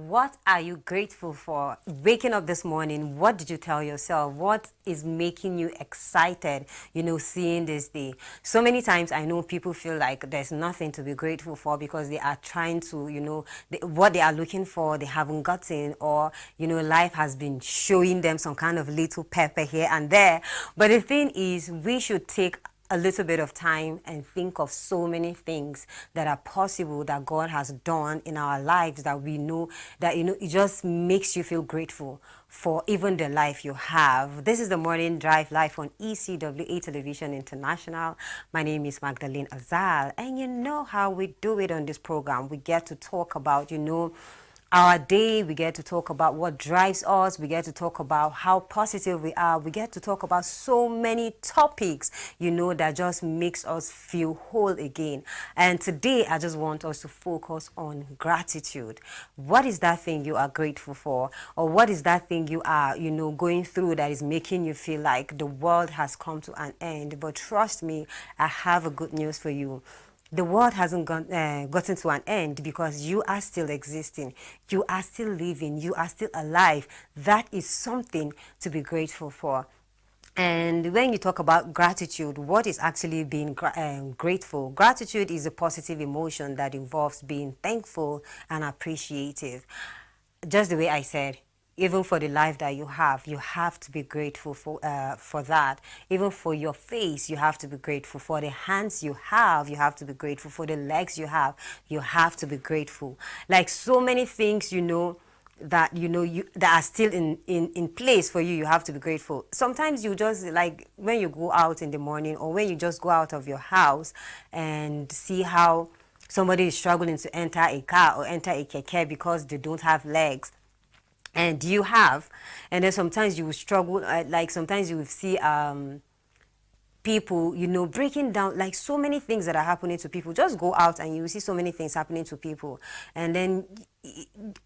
What are you grateful for? Waking up this morning, what did you tell yourself? What is making you excited, seeing this day? So many times I know people feel like there's nothing to be grateful for because they are trying to, what they are looking for, they haven't gotten, or, life has been showing them some kind of little pepper here and there. But the thing is, we should take a little bit of time and think of so many things that are possible that God has done in our lives, that we know that it just makes you feel grateful for even the life you have. This is the Morning Drive live on ECWA Television International. My name is Magdalene Azal, and you know how we do it on this program. We get to talk about our day. We get to talk about what drives us. We get to talk about how positive we are. We get to talk about so many topics, that just makes us feel whole again. And today, I just want us to focus on gratitude. What is that thing you are grateful for? Or what is that thing you are, going through that is making you feel like the world has come to an end? But trust me, I have a good news for you. The world hasn't gotten to an end because you are still existing. You are still living. You are still alive. That is something to be grateful for. And when you talk about gratitude, what is actually being grateful? Gratitude is a positive emotion that involves being thankful and appreciative. Just the way I said, even for the life that you have to be grateful for that. Even for your face, you have to be grateful. For the hands you have to be grateful. For the legs you have to be grateful. Like so many things, that that are still in place for you, you have to be grateful. Sometimes you just, like when you go out in the morning, or when you just go out of your house and see how somebody is struggling to enter a car or enter a keke because they don't have legs, and you have. And then sometimes you will struggle, like sometimes you will see people, breaking down, like so many things that are happening to people. Just go out and you will see so many things happening to people, and then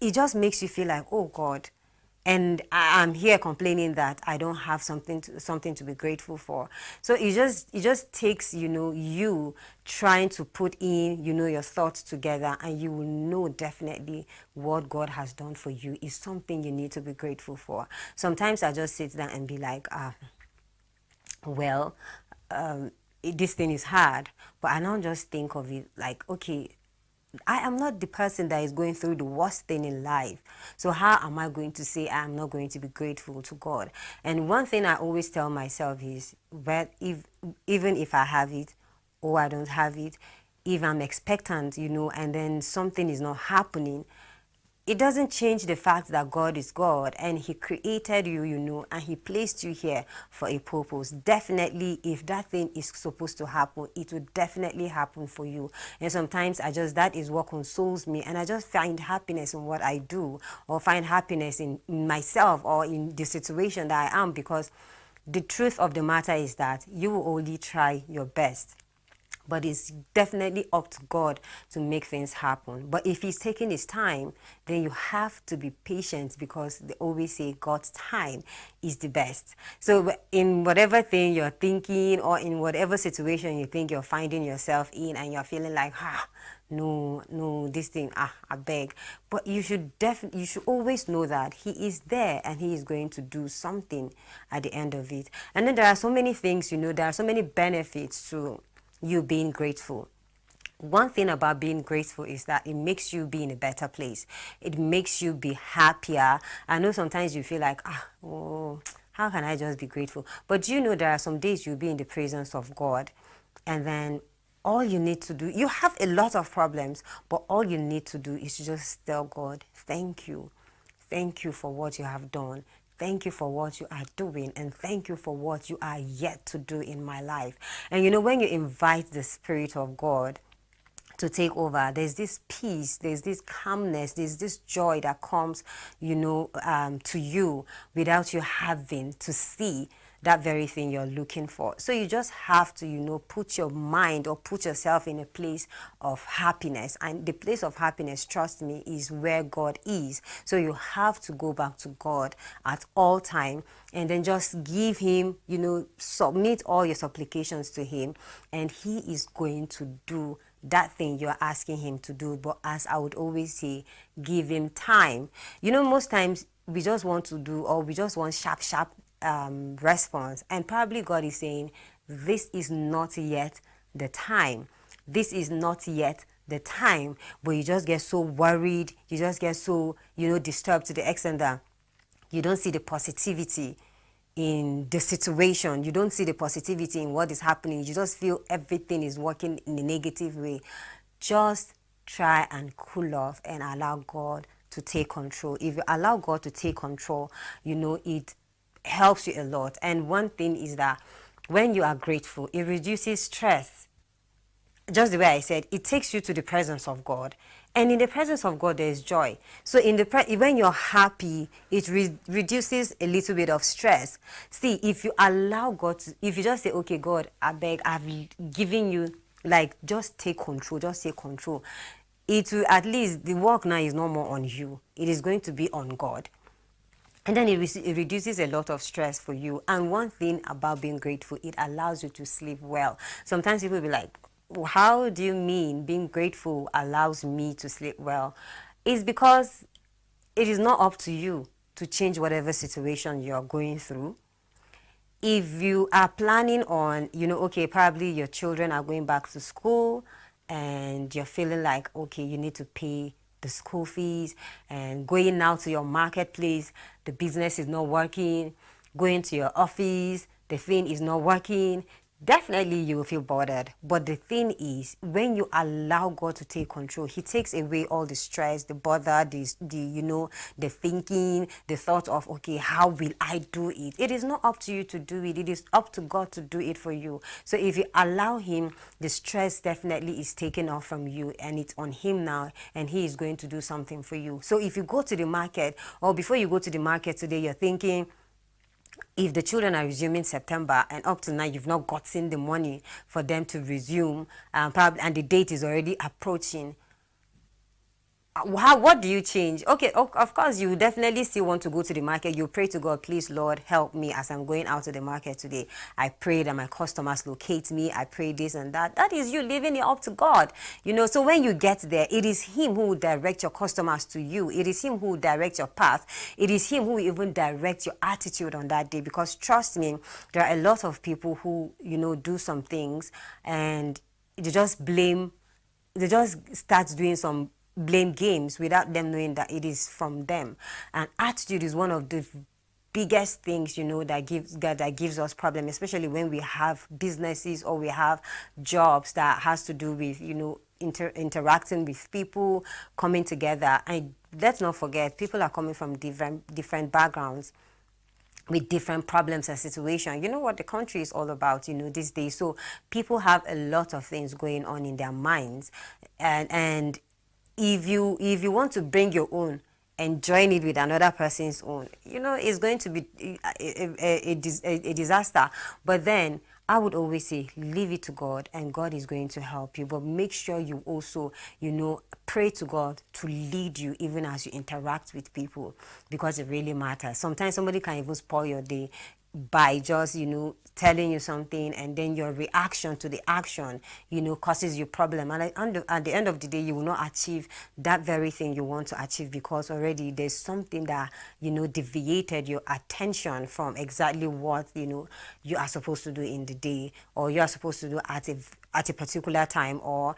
it just makes you feel like, oh God. And I'm here complaining that I don't have something to be grateful for. So it just takes you trying to put in your thoughts together, and you will know definitely what God has done for you is something you need to be grateful for. Sometimes I just sit down and be like, well, this thing is hard, but I don't just think of it like, okay, I am not the person that is going through the worst thing in life. So how am I going to say I'm not going to be grateful to God? And one thing I always tell myself is, but even if I have it or I don't have it, if I'm expectant, and then something is not happening, it doesn't change the fact that God is God, and He created you, and He placed you here for a purpose. Definitely, if that thing is supposed to happen, it will definitely happen for you. And sometimes that is what consoles me, and I just find happiness in what I do, or find happiness in myself, or in the situation that I am, because the truth of the matter is that you will only try your best. But it's definitely up to God to make things happen. But if He's taking His time, then you have to be patient, because they always say God's time is the best. So in whatever thing you're thinking, or in whatever situation you think you're finding yourself in, and you're feeling like, no, this thing, I beg. But you should always know that He is there, and He is going to do something at the end of it. And then there are so many things, there are so many benefits to you being grateful. One thing about being grateful is that it makes you be in a better place. It makes you be happier. I know sometimes you feel like, how can I just be grateful? But there are some days you'll be in the presence of God, and then all you need to do, you have a lot of problems, but all you need to do is to just tell God, thank you. Thank you for what you have done. Thank you for what you are doing, and thank you for what you are yet to do in my life. And when you invite the Spirit of God to take over, there's this peace, there's this calmness, there's this joy that comes, to you without you having to see that very thing you're looking for. So you just have to, put your mind, or put yourself in a place of happiness. And the place of happiness, trust me, is where God is. So you have to go back to God at all time, and then just give Him, submit all your supplications to Him, and He is going to do that thing you're asking him to do. But as I would always say, give him time. Most times we just want to do, or we just want sharp response, and probably God is saying, this is not yet the time. This is not yet the time. But you just get so worried, you just get so disturbed to the extent that you don't see the positivity in the situation. You don't see the positivity in what is happening. You just feel everything is working in a negative way. Just try and cool off and allow God to take control. If you allow God to take control, it helps you a lot. And one thing is that when you are grateful, it reduces stress. Just the way I said, it takes you to the presence of God. And in the presence of God, there is joy. So when you're happy, it reduces a little bit of stress. See, if you allow God if you just say, okay, God, I beg, I've given you, just take control, it will, at least the work now is no more on you. It is going to be on God. And then it reduces a lot of stress for you. And one thing about being grateful, it allows you to sleep well. Sometimes people will be like, how do you mean being grateful allows me to sleep well? It's because it is not up to you to change whatever situation you're going through. If you are planning on, okay, probably your children are going back to school and you're feeling like, okay, you need to pay the school fees, and going out to your marketplace, the business is not working, going to your office, the thing is not working, definitely you will feel bothered. But the thing is, when you allow God to take control, he takes away all the stress, the bother, the thinking, the thought of, okay, how will I do it? It is not up to you to do it. It is up to God to do it for you. So if you allow him, the stress definitely is taken off from you, and it's on him now, and he is going to do something for you. So if you go to the market, or before you go to the market today, you're thinking, if the children are resuming September and up to now you've not gotten the money for them to resume, and the date is already approaching, what do you change? Okay, of course you definitely still want to go to the market. You pray to God, please Lord, help me as I'm going out to the market today. I pray that my customers locate me. I pray this and that. That is you leaving it up to God. So when you get there, it is him who will direct your customers to you. It is him who will direct your path. It is him who will even direct your attitude on that day. Because trust me, there are a lot of people who do some things and they just start doing some blame games without them knowing that it is from them. And attitude is one of the biggest things that gives us problem, especially when we have businesses or we have jobs that has to do with interacting with people, coming together. And let's not forget, people are coming from different backgrounds with different problems and situations. You know what the country is all about, these days. So people have a lot of things going on in their minds, and if you want to bring your own and join it with another person's own, it's going to be a disaster. But then I would always say, leave it to God, and God is going to help you. But make sure you also, pray to God to lead you even as you interact with people, because it really matters. Sometimes somebody can even spoil your day by just telling you something, and then your reaction to the action causes you problem, and at the end of the day you will not achieve that very thing you want to achieve, because already there's something that deviated your attention from exactly what you are supposed to do in the day, or you are supposed to do at a particular time, or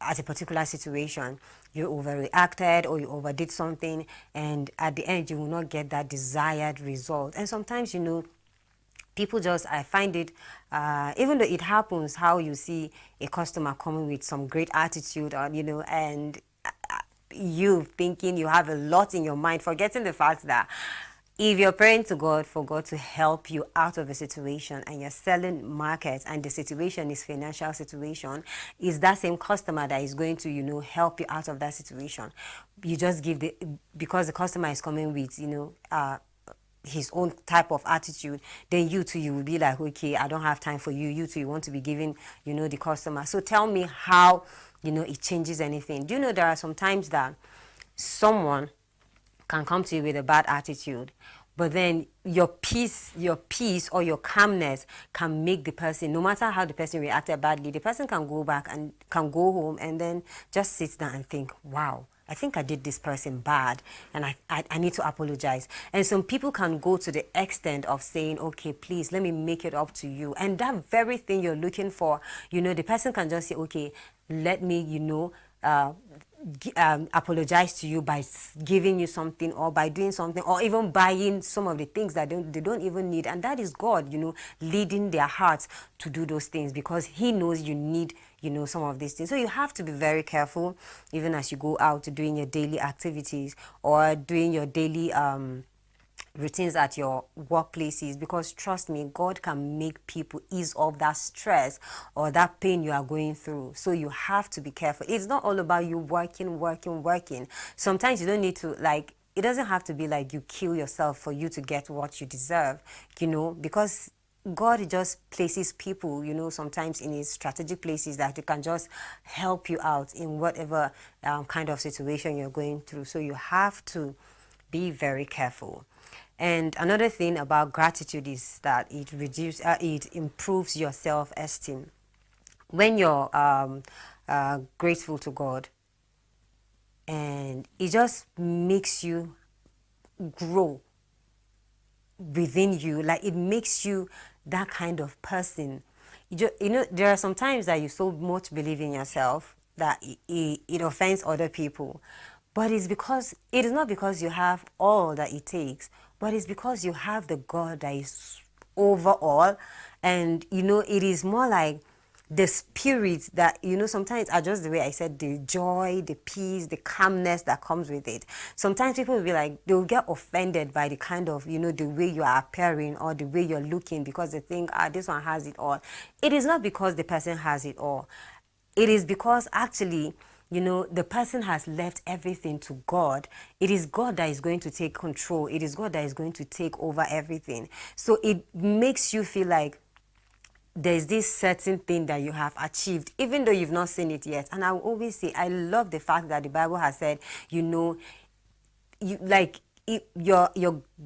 at a particular situation. You overreacted or you overdid something, and at the end you will not get that desired result. And sometimes people I find it, even though it happens, how you see a customer coming with some great attitude, or and you thinking you have a lot in your mind, forgetting the fact that if you're praying to God for God to help you out of a situation, and you're selling markets, and the situation is financial situation, is that same customer that is going to help you out of that situation. You just give because the customer is coming with his own type of attitude, then you will be like, okay, I don't have time for you. You too, you want to be giving the customer. So tell me how it changes anything. Do you know there are some times that someone can come to you with a bad attitude, but then your peace or your calmness can make the person, no matter how the person reacted badly, the person can go back and can go home and then just sit down and think, wow, I think I did this person bad and I need to apologize. And some people can go to the extent of saying, okay, please, let me make it up to you. And that very thing you're looking for, the person can just say, okay, let me, apologize to you by giving you something or by doing something or even buying some of the things that they don't even need. And that is God, leading their hearts to do those things because he knows you need, some of these things. So you have to be very careful even as you go out to doing your daily activities or doing your daily routines at your workplaces, because trust me, God can make people ease off that stress or that pain you are going through. So you have to be careful. It's not all about you working. Sometimes you don't need to, like, it doesn't have to be like you kill yourself for you to get what you deserve, because God just places people, sometimes in his strategic places that he can just help you out in whatever kind of situation you're going through. So you have to be very careful. And another thing about gratitude is that it improves your self-esteem. When you're grateful to God, and it just makes you grow within you, like it makes you that kind of person. There are some times that you so much believe in yourself that it offends other people. But it is not because you have all that it takes, but it's because you have the God that is over all. And, it is more like the spirit that, sometimes are just the way I said, the joy, the peace, the calmness that comes with it. Sometimes people will be like, they'll get offended by the kind of, the way you are appearing or the way you're looking because they think, this one has it all. It is not because the person has it all. It is because actually, the person has left everything to God. It is God that is going to take control. It is God that is going to take over everything. So it makes you feel like there's this certain thing that you have achieved, even though you've not seen it yet. And I will always say, I love the fact that the Bible has said, your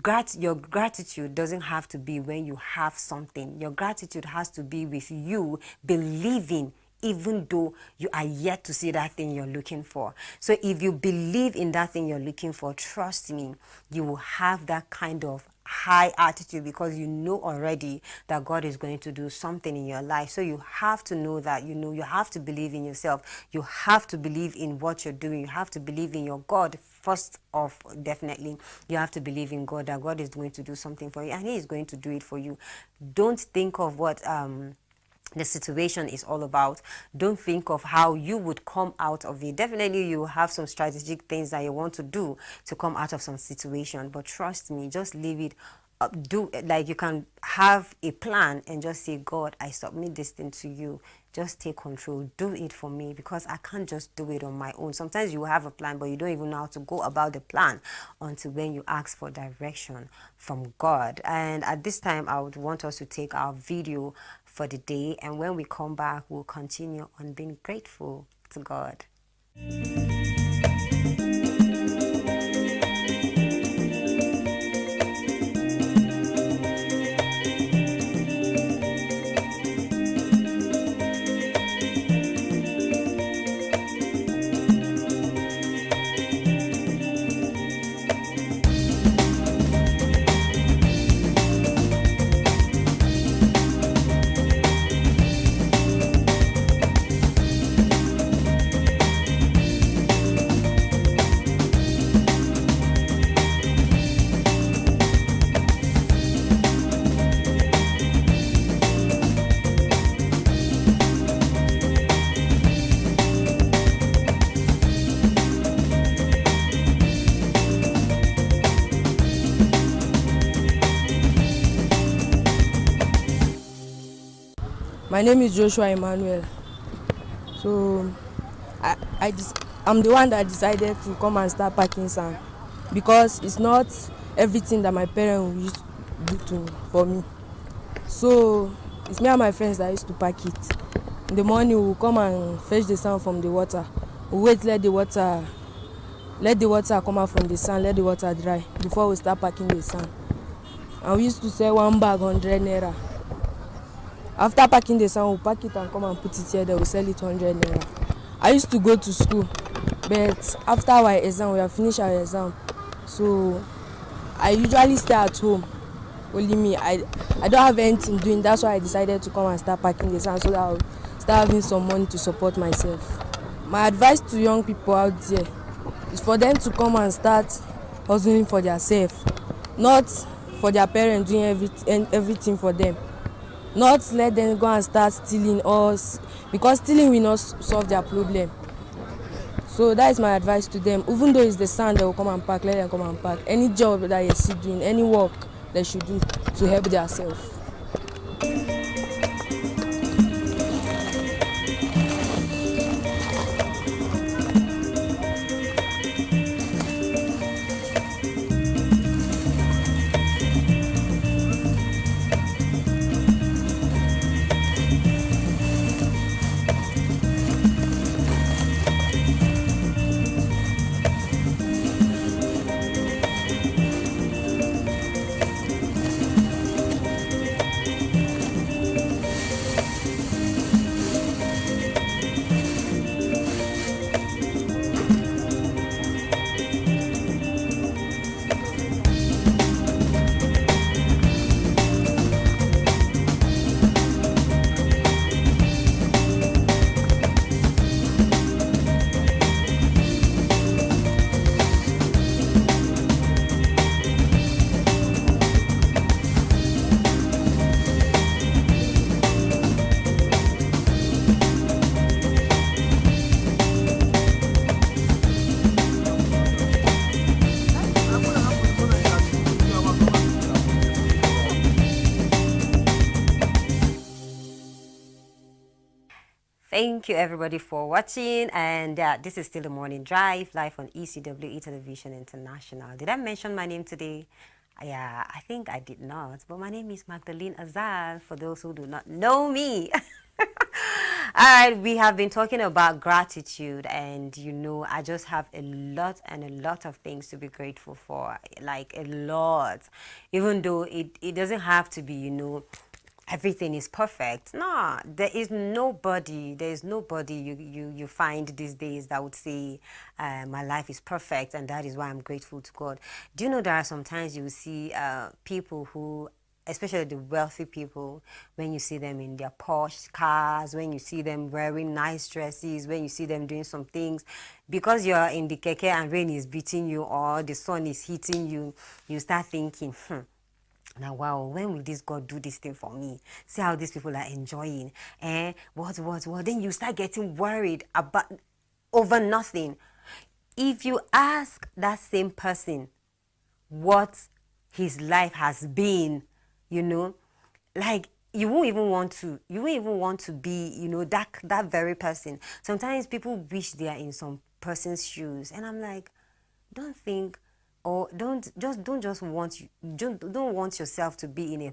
gratitude doesn't have to be when you have something. Your gratitude has to be with you believing, even though you are yet to see that thing you're looking for. So if you believe in that thing you're looking for, trust me, you will have that kind of high attitude because you know already that God is going to do something in your life. So you have to know that, you have to believe in yourself. You have to believe in what you're doing. You have to believe in your God. First off, definitely, you have to believe in God, that God is going to do something for you and he is going to do it for you. Don't think of what the situation is all about. Don't think of how you would come out of it. Definitely you have some strategic things that you want to do to come out of some situation, but trust me, just leave it up. You can have a plan and just say, God, I submit this thing to you. Just take control. Do it for me because I can't just do it on my own. Sometimes you have a plan, but you don't even know how to go about the plan until when you ask for direction from God. And at this time, I would want us to take our video for the day. And when we come back, we'll continue on being grateful to God. My name is Joshua Emmanuel. So I'm the one that decided to come and start packing sand because it's not everything that my parents used to do for me. So it's me and my friends that used to pack it. In the morning we'll come and fetch the sand from the water. We'll wait, let the water come out from the sand, let the water dry before we start packing the sand. and we used to sell one bag 100 naira. After packing the sand, we'll pack it and come and put it here, then we'll sell it 100 naira. I used to go to school, but after our exam, we have finished our exam, so I usually stay at home. Only me, I don't have anything doing. That's why I decided to come and start packing the sand so that I'll start having some money to support myself. My advice to young people out there is for them to come and start hustling for themselves, not for their parents doing everything for them. Not let them go and start stealing us, because stealing will not solve their problem. So that is my advice to them. Even though it's the sand they will come and pack, let them come and pack. Any job that you see doing, any work they should do to help themselves. Thank you everybody for watching, and this is still the morning drive live on ECWE Television International. Did I mention my name today? Yeah, I think I did not, but my name is Magdalene Azal for those who do not know me. All right, we have been talking about gratitude, and I just have a lot and a lot of things to be grateful for, like a lot, even though it doesn't have to be, everything is perfect. No, there is nobody you find these days that would say my life is perfect and that is why I'm grateful to God. Do you know there are sometimes you see people who, especially the wealthy people, when you see them in their posh cars, when you see them wearing nice dresses, when you see them doing some things, because you're in the keke and rain is beating you or the sun is hitting you, you start thinking, now, wow, when will this God do this thing for me? See how these people are enjoying. What? Then you start getting worried about over nothing. If you ask that same person what his life has been, like you won't even want to be, that very person. Sometimes people wish they are in some person's shoes, and I'm like, don't think, or don't just want don't want yourself to be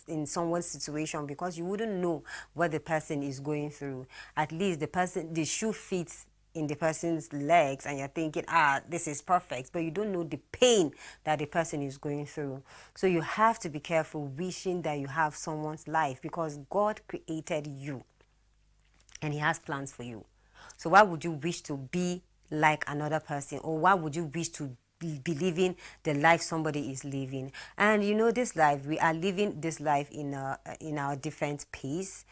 in someone's situation, because you wouldn't know what the person is going through. At least the shoe fits in the person's legs and you're thinking, this is perfect, but you don't know the pain that the person is going through. So you have to be careful wishing that you have someone's life, because God created you and he has plans for you. So why would you wish to be like another person, or why would you wish to be living the life somebody is living? And this life, we are living this life in our different pace.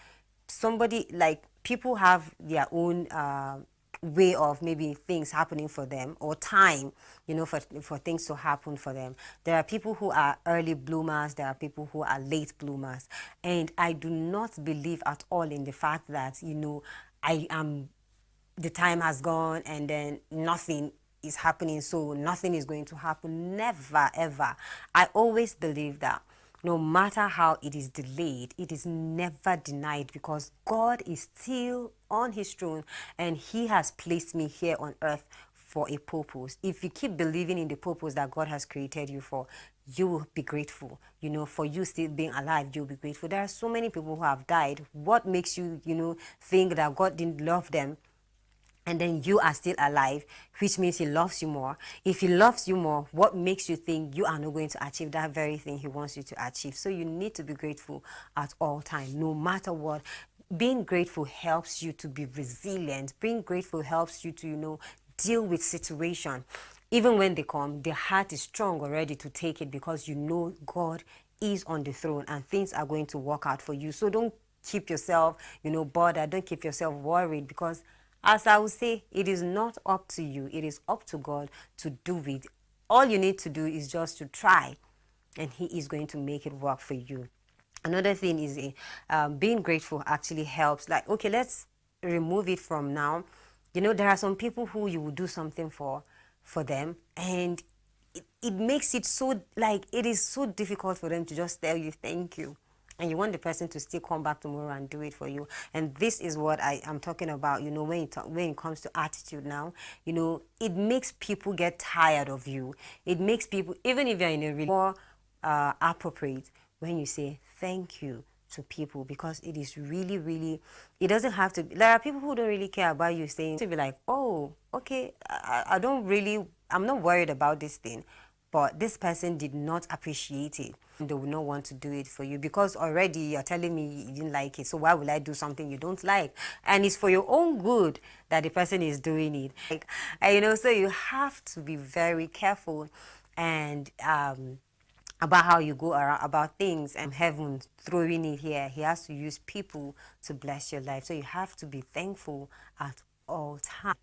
Somebody, like, people have their own way of maybe things happening for them, or time, for things to happen for them. There are people who are early bloomers, there are people who are late bloomers, and I do not believe at all in the fact that I am, the time has gone and then nothing is happening, so nothing is going to happen. Never ever. I always believe that no matter how it is delayed, it is never denied, because God is still on his throne and he has placed me here on earth for a purpose. If you keep believing in the purpose that God has created you for, you will be grateful. For you still being alive, you'll be grateful. There are so many people who have died. What makes you, think that God didn't love them and then you are still alive, which means he loves you more. If he loves you more, what makes you think you are not going to achieve that very thing he wants you to achieve? So you need to be grateful at all times, no matter what. Being grateful helps you to be resilient. Being grateful helps you to, deal with situation. Even when they come, the heart is strong already to take it, because you know God is on the throne and things are going to work out for you. So don't keep yourself, bothered. Don't keep yourself worried, because as I would say, it is not up to you. It is up to God to do it. All you need to do is just to try, and he is going to make it work for you. Another thing is being grateful actually helps. Like, okay, let's remove it from now. There are some people who you will do something for them, and it makes it so, like, it is so difficult for them to just tell you thank you, and you want the person to still come back tomorrow and do it for you. And this is what I am talking about, when it comes to attitude now. It makes people get tired of you. It makes people, even if you're in a really more appropriate when you say thank you to people, because it is really, really, it doesn't have to. There are people who don't really care about you saying, to be like, oh, okay, I don't really, I'm not worried about this thing, but this person did not appreciate it. They will not want to do it for you, because already you're telling me you didn't like it. So why will I do something you don't like? And it's for your own good that the person is doing it. So you have to be very careful and about how you go around about things, and heaven throwing it here. He has to use people to bless your life. So you have to be thankful at all times.